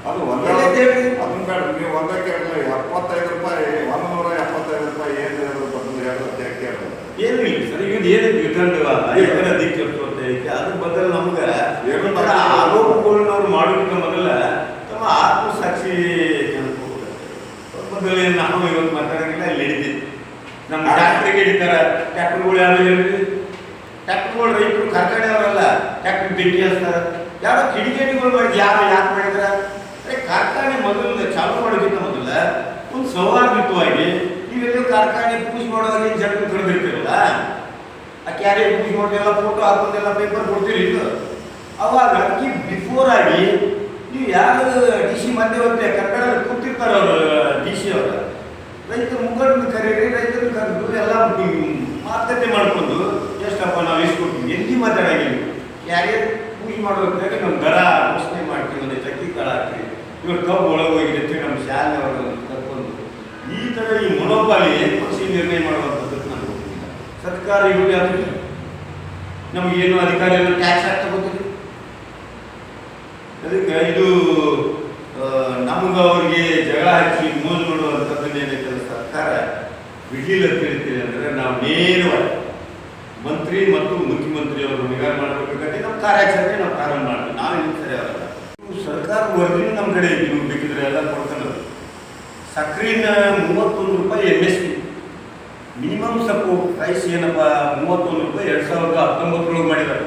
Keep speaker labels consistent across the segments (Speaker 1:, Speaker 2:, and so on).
Speaker 1: ಅದು ಒಂದೇ ಅದನ್ನ ಬೇಡ ನೀವು ಒಂದಕ್ಕೆ 75 ರೂಪಾಯಿ 175 ರೂಪಾಯಿ ಏನು
Speaker 2: ಏನು ಇಲ್ಲ ಸರ್. ಈಗ ಏನು ವಿತಂಡವಾದ ಅದಕ್ಕೆ ಅದ್ರ ಬದಲು ನಮ್ಗೆ ಆರೋಪಗಳನ್ನವ್ರು ಮಾಡೋದಕ್ಕೆ ಮೊದಲ ತಮ್ಮ ಆತ್ಮಸಾಕ್ಷಿ ಮೊದಲೇ ನಾವು ಇವತ್ತು ಮಾತಾಡೋಂಗಿಲ್ಲ ಇಲ್ಲಿ ಹಿಡಿದಿದ್ದು ನಮ್ಮ ಟ್ಯಾಕ್ಟ್ರಿಗೆ ಹಿಡಿತಾರೆ. ಟ್ಯಾಕ್ಟ್ರುಗಳು ಯಾರು ಹೇಳಿದ್ರಿ? ಟ್ಯಾಕ್ಟ್ರುಗಳು ರೈತರು ಕಾರ್ಖಾನೆ ಅವರಲ್ಲ, ಟ್ಯಾಕ್ಟ್ರ್ ಬೆಂಕಿ ಹಚ್ತಾರೆ. ಯಾರೋ ಕಿಡಿಗೇಡಿಗಳು ಮಾಡಿದ್ ಯಾಕೆ ಮಾಡಿದ್ರ? ಕಾರ್ಖಾನೆ ಮೊದಲು ಚಾಲು ಮಾಡೋದಕ್ಕಿಂತ ಮೊದಲ ಒಂದು ಸೌಹಾರ್ದಯುತವಾಗಿ ನೀವೆಲ್ಲೋ ಕಾರ್ಖಾನೆ ಪೂಜೆ ಮಾಡುವಾಗ ಜನ ಕರೆದಿರ್ತೀರಲ್ಲ, ಆ ಕ್ಯಾರಿಯರ್ ಪೂಜೆ ಮಾಡೋದೆಲ್ಲ ಫೋಟೋ ಹಾಕೋದೆಲ್ಲ ಪೇಪರ್ ಕೊಡ್ತೀರಿ. ಇದು ಅವಾಗ ಅದಕ್ಕೆ ಬಿಫೋರ್ ಆಗಿ ನೀವು ಯಾರು ಡಿ ಸಿ ಮಧ್ಯವರ್ತಿ ಕನ್ನಡ ಕೂತಿರ್ತಾರ ಅವರು ಡಿ ಸಿ ಅವರು ರೈತರ ಮುಖಂಡನ ಕರೀರಿ, ರೈತರನ್ನ ಕರೆದು ಎಲ್ಲ ಮಾತುಕತೆ ಮಾಡ್ಕೊಂಡು ಎಷ್ಟಪ್ಪ ನಾವು ಇಸ್ಕೊಡ್ತೀವಿ ಎಲ್ಲಿ ಮಾತಾಡಂಗಿಲ್ಲ. ಕ್ಯಾರಿಯರ್ ಪೂಜೆ ಮಾಡೋದ್ರಾಗ ನಮ್ಮ ದರ ಘೋಷಣೆ ಮಾಡ್ತೀವಿ, ಒಂದು ಚಕ್ಕಿ ಕಾಳು ಹಾಕ್ತೀವಿ, ಇವ್ರು ಕಬ್ಬು ಒಳಗೆ ಹೋಗಿರ್ತೀವಿ ನಮ್ಮ ಶಾಲೆ ಅವ್ರನ್ನ ಕರ್ಕೊಂಡು. ಈ ಥರ ಈ ಮೊನೋಪಾಲಿ ಪಕ್ಷಿ ನಿರ್ಣಯ ಮಾಡುವಂಥದ್ದು ನಮ್ಗೆ ಗೊತ್ತಿಲ್ಲ. ಸರ್ಕಾರ ಇವ್ರಿಗೆ ಅದು ನಮಗೇನು ಅಧಿಕಾರ ಎಲ್ಲ ಟ್ಯಾಕ್ಸ್ ಹಾಕಿ ತಗೋತೀವಿ. ಅದಕ್ಕೆ ಇದು ನಮ್ಗೆ ಅವ್ರಿಗೆ ಜಗಳ ಹಚ್ಚಿ ಮೋಜು ಮಾಡುವಂಥದ್ದನ್ನ ಏನೈತೆ ಸರ್ಕಾರ ಬಿಡ್ಲಿಲ್ಲ ಅಂತ ಹೇಳ್ತೀವಿ. ಅಂದರೆ ನಾವು ನೇರವಾಗಿ ಮಂತ್ರಿ ಮತ್ತು ಮುಖ್ಯಮಂತ್ರಿ ಅವರು ನಿಗಾ ಮಾಡಬೇಕಾದ್ರೆ ನಮ್ಮ ಕಾರ್ಯಾಚರಣೆ ನಾವು ಪ್ರಾರಂಭ ಮಾಡ್ತೀವಿ. ನಾವೇನು ಸರಿ ಆಗಲ್ಲ. ಸರ್ಕಾರ ವರದಿ ನಮ್ಮ ಕಡೆ ನೀವು ಬೇಕಿದ್ರೆ ಎಲ್ಲ ಕೊಡ್ತಾರೆ. ಸಕ್ಕರೆನ 31 ರೂಪಾಯಿ MSP ಮಿನಿಮಮ್ ಸಪೋರ್ಟ್ ಪ್ರೈಸ್ ಏನಪ್ಪ 31 ರೂಪಾಯಿ 2019 ಮಾಡಿದ್ದಾರೆ.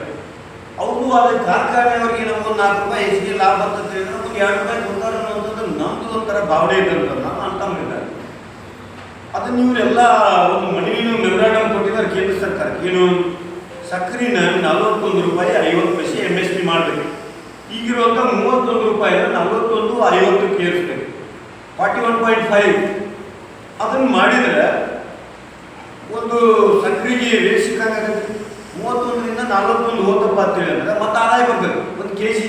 Speaker 2: ಅವರು ಅದು ಕಾರ್ಖಾನೆಯವ್ರಿಗೆ ನಮಗೊಂದು 4 ರೂಪಾಯಿ ಹೆಚ್ಚಿಗೆ ಲಾಭ ಅಂತ ಹೇಳಿದ್ರೆ ನಮಗೆ 2 ರೂಪಾಯಿ ಕೊಡ್ತಾರೆ ಅನ್ನೋಂಥದ್ದು ನಮ್ಮದು ಒಂಥರ ಭಾವನೆ ಇದ್ದಂತ ನಾನು ಅಂತಂದಿದ್ದಾರೆ. ಅದನ್ನು ಇವರೆಲ್ಲ ಒಂದು ಮನವಿನ ಮೆಮೊರಾಂಡಮ್ ಕೊಟ್ಟಿದ್ದಾರೆ ಕೇಂದ್ರ ಸರ್ಕಾರಕ್ಕೆ. ಏನು ಸಕ್ಕರೆನ 41 ರೂಪಾಯಿ 50 ಪೈಸೆ MSP ಮಾಡಬೇಕು. ಈಗಿರುವಂಥ 31 ರೂಪಾಯಿನ 41.50 ಏರಿಸ್ಬೇಕು, 41.5. ಅದನ್ನು ಮಾಡಿದರೆ ಒಂದು ಸಕ್ಕರೆಗೆ ರೇಟ್ ಸಿಕ್ಕಾಗುತ್ತೆ. 31ರಿಂದ 41 ಹೋತಪ್ಪ ಅಂತೇಳಿ ಅಂದರೆ ಮತ್ತೆ ಆದಾಯ ಬರ್ತದೆ. ಒಂದು KG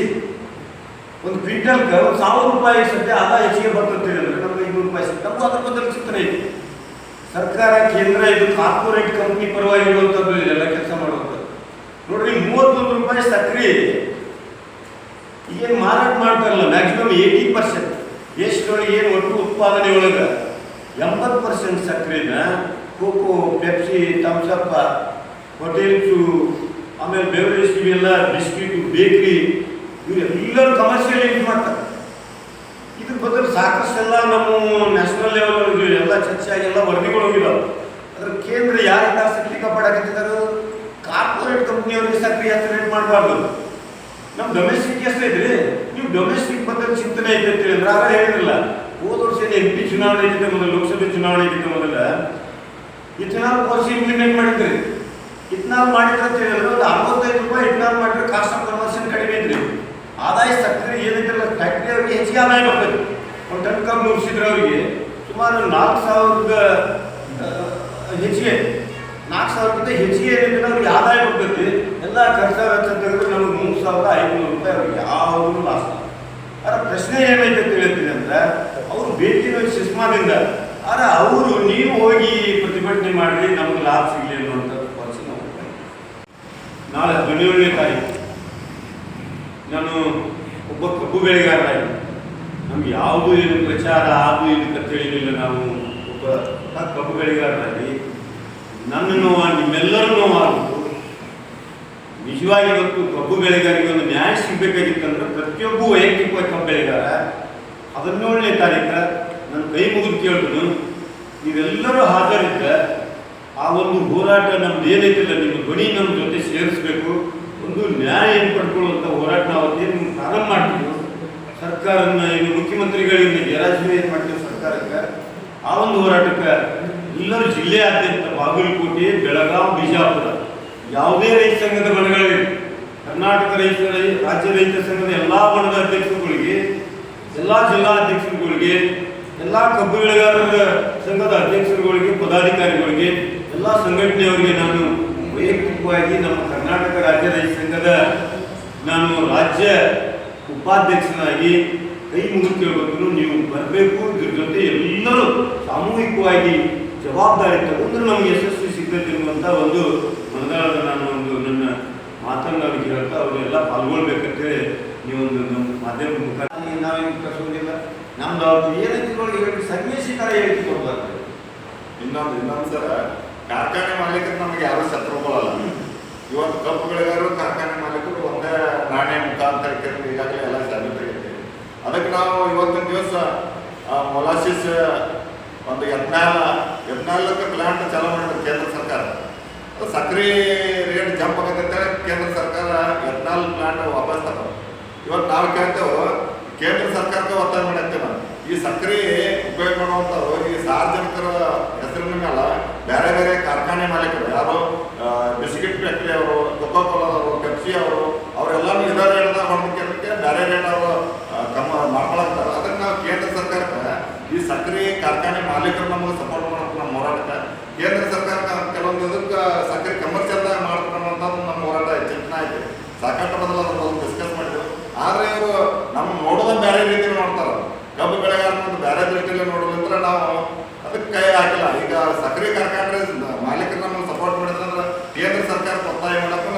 Speaker 2: ಒಂದು ಕ್ವಿಂಟಲ್ಗೆ 1000 ರೂಪಾಯಿ ಸದ್ಯ ಆದಾಯ ಹೆಚ್ಚಿಗೆ ಬರ್ತಂತ ಹೇಳಿದ್ರೆ ನಮ್ಗೆ 500 ರೂಪಾಯಿ ಸಿಗ್ತದೆ. ನಮಗೂ ಅದ್ರ ಬದಲು ಸಿಗ್ತಾನೆ ಇದೆ. ಸರ್ಕಾರ ಕೇಂದ್ರ ಇದು ಕಾರ್ಪೊರೇಟ್ ಕಂಪ್ನಿ ಪರವಾಗಿರುವಂಥದ್ದು ಇದೆಲ್ಲ ಕೆಲಸ ಮಾಡುವಂಥದ್ದು. ನೋಡ್ರಿ 31 ರೂಪಾಯಿ ಸಕ್ಕರೆ ಏನು ಮಾರಾಟ ಮಾಡ್ತಾರಲ್ಲ ಮ್ಯಾಕ್ಸಿಮಮ್ 80% ದೇಶದೊಳಗೆ ಏನು ಒಟ್ಟು ಉತ್ಪಾದನೆ ಒಳಗೆ 80% ಸಕ್ಕರೆನ ಕೋಕೋ, ಪೆಪ್ಸಿ, ಥಮ್ಸಪ್, ಹೋಟೆಲ್ಸು, ಆಮೇಲೆ ಬೆವರೇಜ್ ಇವೆಲ್ಲ ಬಿಸ್ಕಿಟು, ಬೇಕ್ರಿ ಇವರೆಲ್ಲರೂ ಕಮರ್ಷಿಯಲ್ ಯೂಸ್ ಮಾಡ್ತಾರೆ. ಇದ್ರ ಬದಲು ಸಾಕಷ್ಟೆಲ್ಲ ನಮ್ಮ ನ್ಯಾಷನಲ್ ಲೆವೆಲ್ ಎಲ್ಲ ಚರ್ಚೆ ಆಗಿ ಎಲ್ಲ ವರದಿಗಳು ಹೋಗಿದಾವೆ. ಅದ್ರ ಕೇಂದ್ರ ಯಾರಿಂದ ಆಸಕ್ತಿ ಕಾಪಾಡಕತ್ತಿದ್ದಾರೆ? ಕಾರ್ಪೊರೇಟ್ ಕಂಪ್ನಿಯವ್ರಿಗೆ ಸಕ್ಕರೆ ಹೆಚ್ಚು ರೇಟ್ ಮಾಡಬಾರ್ದು. ನಮ್ಮ ಡೊಮೆಸ್ಟಿಕ್ ಎಷ್ಟೈತ್ರಿ? ನೀವು ಡೊಮೆಸ್ಟಿಕ್ ಬಗ್ಗೆ ಚಿಂತನೆ ಐತೆ ಅಂತ ಹೇಳಿದ್ರೆ ಆಗ ಹೇಳಿರಲಿಲ್ಲ. ಹೋದ ವರ್ಷ MP ಚುನಾವಣೆ ಐತೆ ಮೊದಲು, ಲೋಕಸಭೆ ಚುನಾವಣೆ ಐತೆ ಮೊದಲ ಇಥನಾಲ್ ಪಾಲಿಸಿ ಇಂಪ್ಲಿಮೆಂಟ್ ಮಾಡಿದ್ರಿ. ಇಥನಾಲ್ ಮಾಡಿದ್ರೆ ಅಂತ ಹೇಳಿದ್ರೆ ಒಂದು 65 ರೂಪಾಯಿ ಇಥನಾಲ್ ಮಾಡಿದ್ರೆ ಕಾಸ್ಟ್ ಆಫ್ ಕನ್ವರ್ಷನ್ ಕಡಿಮೆ ಐತ್ರಿ. ಆದಾಯ ಸಕ್ಕರೆ ಏನೈತಿಲ್ಲ ಫ್ಯಾಕ್ಟ್ರಿ ಅವ್ರಿಗೆ ಹೆಚ್ಚಿಗೆ ಆದಾಯ ಬರ್ತದೆ. ಒಂದು ಟನ್ ಕಬ್ಬು ನುಡಿಸಿದ್ರೆ ಅವರಿಗೆ ಸುಮಾರು 4000 ಹೆಚ್ಚಿಗೆ 4000ಕ್ಕಿಂತ ಹೆಚ್ಚಿಗೆ ಏನೈತೆ ಅವ್ರಿಗೆ ಆದಾಯ ಬರ್ತೈತಿ. ಎಲ್ಲ ಖರ್ಚು ವೆಚ್ಚ ತೆಗೆದ್ರೆ ನಮಗೆ 3500 ರೂಪಾಯಿ ಅವ್ರಿಗೆ ಯಾವುದೂ ಲಾಸ್. ಅದರ ಪ್ರಶ್ನೆ ಏನೈತೆ ಅಂತ ಹೇಳ್ತೀನಿ ಅಂದರೆ ಅವರು ಭೇಟಿ ಸುಷ್ಮಾದಿಂದ ಆದರೆ ಅವರು ನೀವು ಹೋಗಿ ಪ್ರತಿಭಟನೆ ಮಾಡಿರಿ ನಮ್ಗೆ ಲಾಭ ಸಿಗಲಿ ಅನ್ನುವಂಥದ್ದು ಪಾಲಿಸಿ ನಾವು ನಾಳೆ 17ನೇ ತಾರೀಕು ನಾನು ಒಬ್ಬ ಕಬ್ಬು ಬೆಳೆಗಾರರಾಗಿ ನಮ್ಗೆ ಯಾವುದೂ ಏನು ಪ್ರಚಾರ ಅದು ಇದು ಕತ್ತೇಳಿಲ್ಲ. ನಾವು ಒಬ್ಬ ಕಬ್ಬು ಬೆಳೆಗಾರರಾಗಿ ನನ್ನ ನೋವು ನಿಮ್ಮೆಲ್ಲರೂ ನೋವಾಗಬೇಕು. ನಿಜವಾಗಿ ಇವತ್ತು ಕಬ್ಬು ಬೆಳೆಗಾರಿಗೆ ಒಂದು ನ್ಯಾಯ ಸಿಗಬೇಕಾಗಿತ್ತಂದ್ರೆ ಪ್ರತಿಯೊಬ್ಬ ವೈಯಕ್ತಿಕವಾಗಿ ಕಬ್ಬು ಬೆಳೆಗಾರ 17ನೇ ತಾರೀಕು ನನ್ನ ಕೈ ಮುಗಿದು ಕೇಳಿದ್ರು ನೀವೆಲ್ಲರೂ ಹಾಜರಿದ್ದ ಆ ಒಂದು ಹೋರಾಟ ನಮ್ದು ಏನೈತಿಲ್ಲ ನಿಮ್ಮ ಧ್ವನಿ ನಮ್ಮ ಜೊತೆ ಸೇರಿಸ್ಬೇಕು. ಒಂದು ನ್ಯಾಯ ಏನು ಪಡ್ಕೊಳ್ಳುವಂಥ ಹೋರಾಟ ನಾವು ಅವತ್ತೇನು ಪ್ರಾರಂಭ ಮಾಡ್ತೀವಿ. ಸರ್ಕಾರನ ಇನ್ನು ಮುಖ್ಯಮಂತ್ರಿಗಳಿಂದ ಗೇರಾಜಿನ ಏನು ಮಾಡ್ತೀವಿ ಸರ್ಕಾರಕ್ಕೆ. ಆ ಒಂದು ಹೋರಾಟಕ್ಕೆ ಎಲ್ಲರೂ ಜಿಲ್ಲೆಯಾದ್ಯಂತ ಬಾಗಲಕೋಟೆ, ಬೆಳಗಾವಿ, ಬಿಜಾಪುರ ಯಾವುದೇ ರೈತ ಸಂಘದ ಬಣಗಳಿಗೆ, ಕರ್ನಾಟಕ ರಾಜ್ಯ ರೈತ ಸಂಘದ ಎಲ್ಲ ಬಣದ ಅಧ್ಯಕ್ಷರುಗಳಿಗೆ, ಎಲ್ಲ ಜಿಲ್ಲಾ ಅಧ್ಯಕ್ಷರುಗಳಿಗೆ, ಎಲ್ಲ ಕಬ್ಬು ಬೆಳೆಗಾರರ ಸಂಘದ ಅಧ್ಯಕ್ಷರುಗಳಿಗೆ, ಪದಾಧಿಕಾರಿಗಳಿಗೆ, ಎಲ್ಲ ಸಂಘಟನೆಯವರಿಗೆ ನಾನು ವೈಯಕ್ತಿಕವಾಗಿ ನಮ್ಮ ಕರ್ನಾಟಕ ರಾಜ್ಯ ರೈತ ಸಂಘದ ನಾನು ರಾಜ್ಯ ಉಪಾಧ್ಯಕ್ಷನಾಗಿ ಕೈ ಮುಗಿದು ಕೇಳಬೇಕು. ನೀವು ಬರಬೇಕು. ಇದ್ರ ಜೊತೆ ಎಲ್ಲರೂ ಸಾಮೂಹಿಕವಾಗಿ ಜವಾಬ್ದಾರಿ ತಗೊಂಡ್ರೆ ನಮಗೆ ಯಶಸ್ವಿ ಸಿಗ್ತದೆ ಎನ್ನುವಂಥ ಒಂದು ಮನದಾಳದ ನಾನು ಒಂದು ನನ್ನ ಮಾತನ್ನು ಅವ್ರಿಗೆ ಹೇಳ್ತಾ ಅವರೆಲ್ಲ ಪಾಲ್ಗೊಳ್ಬೇಕಂತೇಳಿ ನೀವೊಂದು ನಮ್ಮ ಮಾಧ್ಯಮ ಮುಖಾಂತರ ನಾವೇನು ಕಸೋದಿಲ್ಲ. ನಮ್ದು ಅವ್ರದ್ದು ಏನೈತಿ ನೋಡಿ ಹೇಳಿ ಸಂದೇಶಿ ಥರ ಹೇಳಿಕೆ ಕೊಡ್ಬಾರ್ದು.
Speaker 1: ಇನ್ನೊಂದು ಸರ ಕಾರ್ಖಾನೆ ಮಾಲೀಕರು ನಮಗೆ ಯಾರು ಶತ್ರುಗಳಲ್ಲ. ಇವತ್ತು ಕಬ್ಬು ಬೆಳೆಗಾರರು ಕಾರ್ಖಾನೆ ಮಾಲೀಕರು ಒಂದೇ ನಾಣ್ಯ ಮುಖಾಂತರ ಈಗಾಗಲೇ ಎಲ್ಲ ಸಾಬೀತಾಗೈತೆ. ಅದಕ್ಕೆ ನಾವು ಇವತ್ತಿನ ದಿವಸ ಮೊಲಾಸಿಸ್ ಒಂದು 14 ಪ್ಲಾಂಟ್ ಚಾಲೂ ಮಾಡಿದ್ರು ಕೇಂದ್ರ ಸರ್ಕಾರ. ಸಕ್ರೆ ರೇಟ್ ಜಂಪ್ ಆಗತ್ತೆ ಕೇಂದ್ರ ಸರ್ಕಾರ 14 ಪ್ಲಾಂಟ್ ವಾಪಸ್ ತಗೊಂಡು. ಇವತ್ತು ನಾವು ಕೇಳ್ತೇವೆ ಕೇಂದ್ರ ಸರ್ಕಾರಕ್ಕೆ ಒತ್ತಾಯ ಮಾಡತ್ತೇವೆ ನಾವು, ಈ ಸಕ್ರೆ ಉಪಯೋಗ ಮಾಡುವಂಥವ್ರು ಈ ಸಾರ್ವಜನಿಕರ ಹೆಸರಿನ ಮೇಲೆ ಬೇರೆ ಬೇರೆ ಕಾರ್ಖಾನೆ ಮಾಲೀಕರು ಯಾರು ಬಿಸ್ಕಿಟ್ ಫ್ಯಾಕ್ಟ್ರಿ ಅವರು, ಕೊಕೋ ಕೋಲಾದವರು, ಪೆಪ್ಸಿ ಅವರು ಅವರೆಲ್ಲರೂ ಇದೇ ರೇಟ್ದಾಗ ಹೊಂದಕ್ಕೆ ಬೇರೆ ರೇಟ್ ಅವರು ಮಾಡ್ಕೊಳಕ್ತಾರೆ. ಅದಕ್ಕೆ ನಾವು ಕೇಂದ್ರ ಸರ್ಕಾರಕ್ಕೆ ಈ ಸಕ್ರೆ ಕಾರ್ಖಾನೆ ಮಾಲೀಕರು ನಮಗೆ ಸಪೋರ್ಟ್ ಮಾಡಕ್ಕೆ ನಮ್ಮ ಹೋರಾಟಕ್ಕೆ ಕೇಂದ್ರ ಸರ್ಕಾರ ಕೆಲವೊಂದು ಇದಕ್ಕೆ ಸಕ್ರೆ ಕಮರ್ಷಿಯಲ್ದಾಗ ಮಾಡ್ಕೊಳ್ಳುವಂಥದ್ದು ನಮ್ಮ ಹೋರಾಟ ಚಿಂತನೆ ಆಯ್ತು. ಸಾಕಷ್ಟು ಬದಲು ಅದನ್ನು ಡಿಸ್ಕಸ್ ಮಾಡಿದ್ರು. ಆದರೆ ಇವರು ನಮ್ಮ ನೋಡೋದ ಬೇರೆ ರೀತಿ ನೋಡ್ತಾರೆ. ಕಬ್ಬು ಬೆಳೆಗಾರನೊಂದು ಬೇರೆ ದೃಷ್ಟಿಯಲ್ಲಿ ನೋಡೋದಂದ್ರೆ ನಾವು ಅದಕ್ಕೆ ಕೈ ಹಾಕಿಲ್ಲ. ಈಗ ಸಕ್ರೆ ಕಾರ್ಖಾನೆ ಮಾಲೀಕರು ನಮಗೆ ಸಪೋರ್ಟ್ ಮಾಡಿದ್ರೆ ಕೇಂದ್ರ ಸರ್ಕಾರಕ್ಕೆ ಒತ್ತಾಯ ಮಾಡಕ್ಕೆ